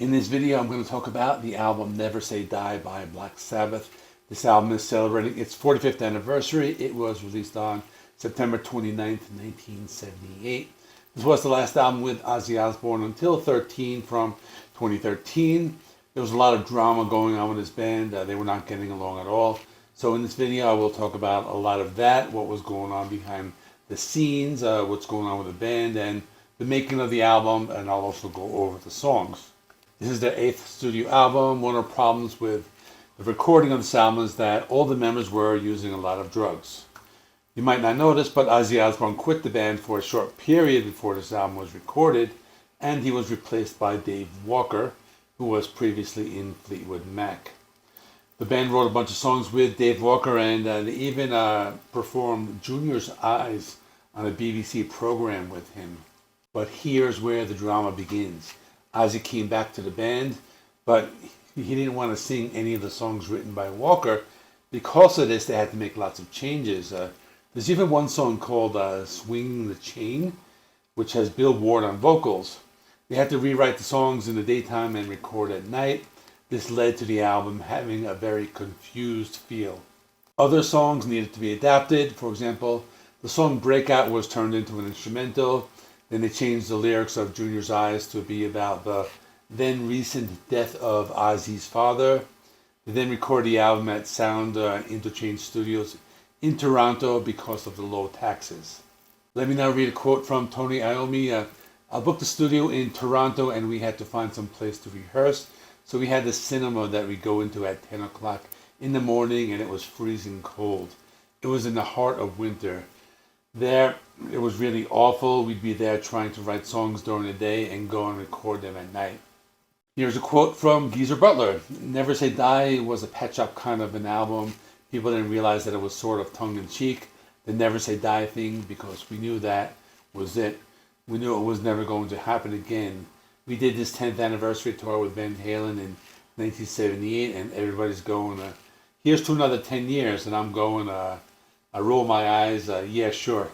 In this video, I'm going to talk about the album Never Say Die by Black Sabbath. This album is celebrating its 45th anniversary. It was released on September 29th, 1978. This was the last album with Ozzy Osbourne until 13 from 2013. There was a lot of drama going on with this band. They were not getting along at all. So in this video, I will talk about a lot of that, what was going on behind the scenes, what's going on with the band, and the making of the album, and I'll also go over the songs. This is their 8th studio album. One of the problems with the recording of this album is that all the members were using a lot of drugs. You might not know this, but Ozzy Osbourne quit the band for a short period before this album was recorded, and he was replaced by Dave Walker, who was previously in Fleetwood Mac. The band wrote a bunch of songs with Dave Walker, and they even performed Junior's Eyes on a BBC program with him. But here's where the drama begins. Ozzy came back to the band, but he didn't want to sing any of the songs written by Walker. Because of this, they had to make lots of changes. There's even one song called Swing the Chain, which has Bill Ward on vocals. They had to rewrite the songs in the daytime and record at night. This led to the album having a very confused feel. Other songs needed to be adapted. For example, the song Breakout was turned into an instrumental. Then they changed the lyrics of Junior's Eyes to be about the then recent death of Ozzy's father. They then recorded the album at Sound Interchange Studios in Toronto because of the low taxes. Let me now read a quote from Tony Iommi. I booked the studio in Toronto and we had to find some place to rehearse. So we had the cinema that we go into at 10 o'clock in the morning, and it was freezing cold. It was in the heart of winter. There, it was really awful. We'd be there trying to write songs during the day and go and record them at night. Here's a quote from Geezer Butler. Never Say Die was a patch up kind of an album. People didn't realize that it was sort of tongue-in-cheek, the Never Say Die thing, because we knew that was it. We knew it was never going to happen again. We did this 10th anniversary tour with Van Halen in 1978, and everybody's going, here's to another 10 years, and I'm going, I roll my eyes, yeah, sure.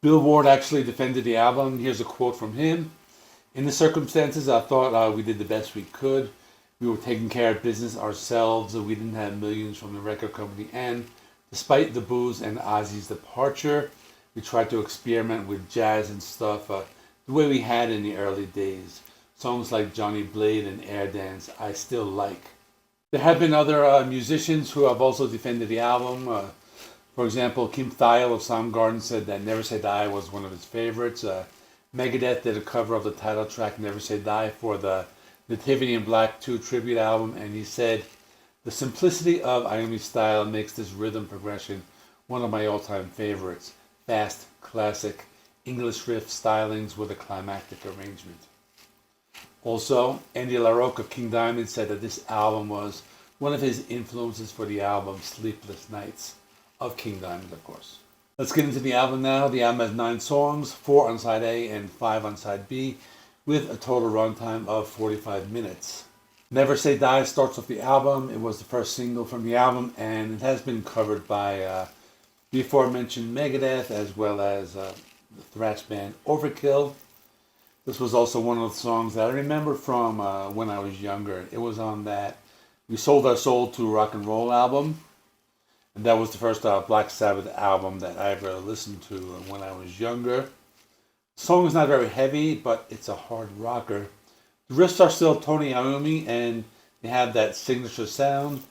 Bill Ward actually defended the album. Here's a quote from him. In the circumstances, I thought we did the best we could. We were taking care of business ourselves. We didn't have millions from the record company, and despite the booze and Ozzy's departure, we tried to experiment with jazz and stuff the way we had in the early days. Songs like Johnny Blade and Air Dance, I still like. There have been other musicians who have also defended the album. For example, Kim Thyle of Soundgarden said that Never Say Die was one of his favorites. Megadeth did a cover of the title track Never Say Die for the Nativity in Black 2 tribute album, and he said, the simplicity of Iommi's style makes this rhythm progression one of my all-time favorites. Fast, classic, English riff stylings with a climactic arrangement. Also, Andy LaRocque of King Diamond said that this album was one of his influences for the album Sleepless Nights of King Diamond, of course. Let's get into the album now. The album has 9 songs, 4 on side A and 5 on side B, with a total runtime of 45 minutes. Never Say Die starts off the album. It was the first single from the album, and it has been covered by the aforementioned Megadeth, as well as the thrash band Overkill. This was also one of the songs that I remember from when I was younger. It was on that We Sold Our Soul to Rock and Roll album. And that was the first Black Sabbath album that I ever listened to when I was younger. The song is not very heavy, but it's a hard rocker. The riffs are still Tony Iommi, and they have that signature sound.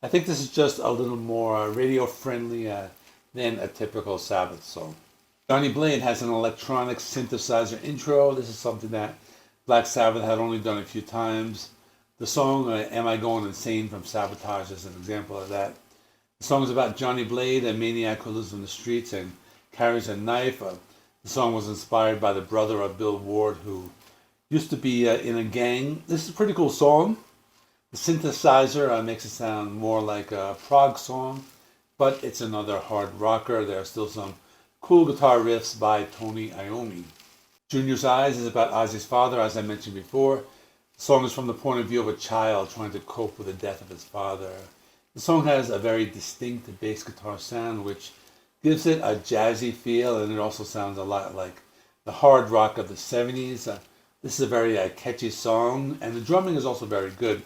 I think this is just a little more radio-friendly than a typical Sabbath song. Johnny Blade has an electronic synthesizer intro. This is something that Black Sabbath had only done a few times. The song Am I Going Insane from Sabotage is an example of that. The song is about Johnny Blade, a maniac who lives on the streets and carries a knife. The song was inspired by the brother of Bill Ward, who used to be in a gang. This is a pretty cool song. The synthesizer makes it sound more like a prog song, but it's another hard rocker. There are still some cool guitar riffs by Tony Iommi. Junior's Eyes is about Ozzy's father, as I mentioned before. The song is from the point of view of a child trying to cope with the death of his father. The song has a very distinct bass guitar sound, which gives it a jazzy feel, and it also sounds a lot like the hard rock of the 70s. This is a very catchy song, and the drumming is also very good.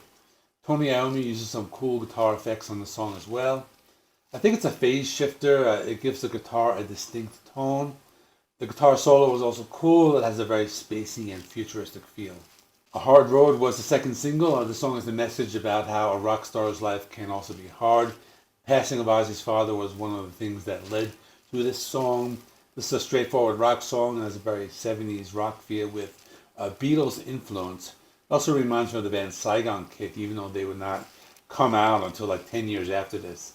Tony Iommi uses some cool guitar effects on the song as well. I think it's a phase shifter. It gives the guitar a distinct tone. The guitar solo was also cool. It has a very spacey and futuristic feel. A Hard Road was the second single. The song is a message about how a rock star's life can also be hard. Passing of Ozzy's father was one of the things that led to this song. This is a straightforward rock song and has a very 70s rock feel with Beatles influence. It also reminds me of the band Saigon Kick, even though they would not come out until like 10 years after this.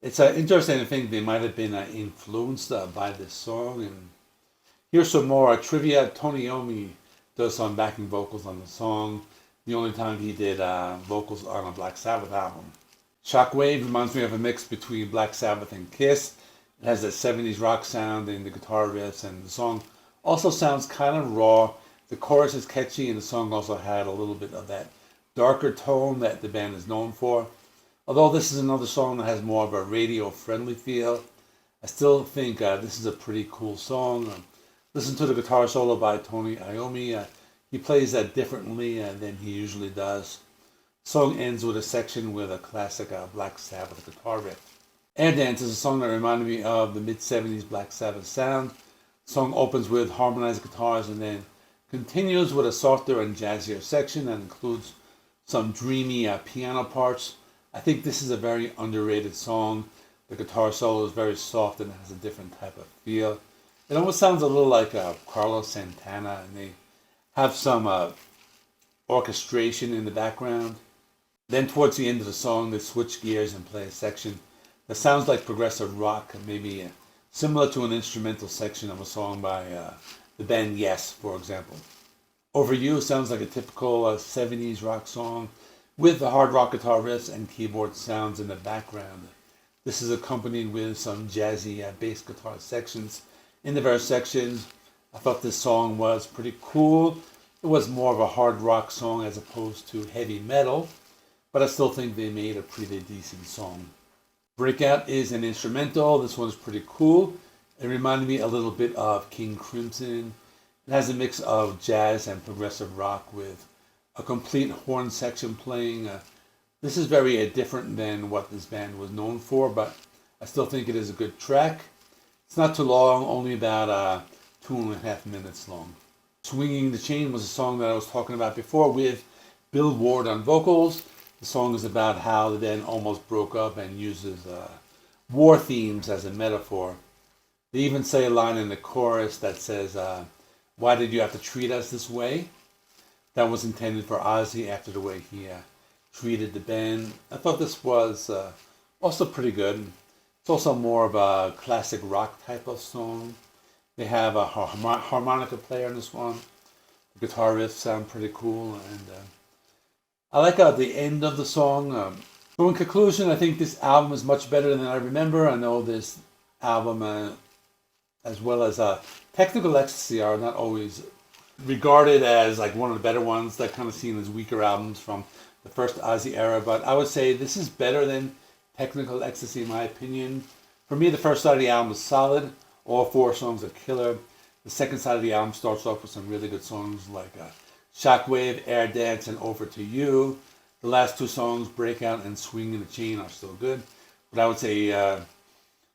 It's interesting to think they might have been influenced by this song. And here's some more trivia. Tony Iommi does some backing vocals on the song. The only time he did vocals on a Black Sabbath album. Shockwave reminds me of a mix between Black Sabbath and Kiss. It has that 70s rock sound in the guitar riffs, and the song also sounds kind of raw. The chorus is catchy, and the song also had a little bit of that darker tone that the band is known for. Although this is another song that has more of a radio-friendly feel, I still think this is a pretty cool song. Listen to the guitar solo by Tony Iommi. He plays that differently than he usually does. The song ends with a section with a classic Black Sabbath guitar riff. Air Dance is a song that reminded me of the mid-70s Black Sabbath sound. The song opens with harmonized guitars and then continues with a softer and jazzier section that includes some dreamy piano parts. I think this is a very underrated song. The guitar solo is very soft and has a different type of feel. It almost sounds a little like Carlos Santana, and they have some orchestration in the background. Then towards the end of the song, they switch gears and play a section that sounds like progressive rock, maybe similar to an instrumental section of a song by the band Yes, for example. Over You sounds like a typical 70s rock song with the hard rock guitar riffs and keyboard sounds in the background. This is accompanied with some jazzy bass guitar sections in the verse sections. I thought this song was pretty cool. It was more of a hard rock song as opposed to heavy metal, but I still think they made a pretty decent song. Breakout is an instrumental. This one is pretty cool. It reminded me a little bit of King Crimson. It has a mix of jazz and progressive rock with a complete horn section playing. This is very different than what this band was known for, but I still think it is a good track. It's not too long, only about 2.5 minutes long. Swinging the Chain was a song that I was talking about before with Bill Ward on vocals. The song is about how the band almost broke up and uses war themes as a metaphor. They even say a line in the chorus that says, "Why did you have to treat us this way?" That was intended for Ozzy after the way he treated the band. I thought this was also pretty good. It's also more of a classic rock type of song. They have a harmonica player in this one. The guitar riffs sound pretty cool, and I like the end of the song. So in conclusion, I think this album is much better than I remember. I know this album, as well as Technical Ecstasy, are not always regarded as like one of the better ones. They're kind of seen as weaker albums from the first Ozzy era, but I would say this is better than Technical Ecstasy in my opinion. For me, the first side of the album is solid. All 4 songs are killer. The second side of the album starts off with some really good songs like Shockwave, Air Dance, and Over to You. The last 2 songs, Breakout and Swinging the Chain, are still good. But I would say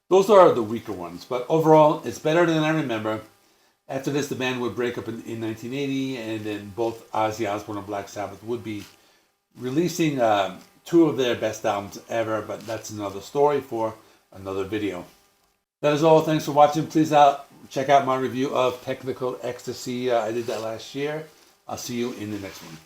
those are the weaker ones. But overall, it's better than I remember. After this, the band would break up in 1980, and then both Ozzy Osbourne and Black Sabbath would be releasing 2 of their best albums ever, but that's another story for another video. That is all. Thanks for watching. Please check out my review of Technical Ecstasy. I did that last year. I'll see you in the next one.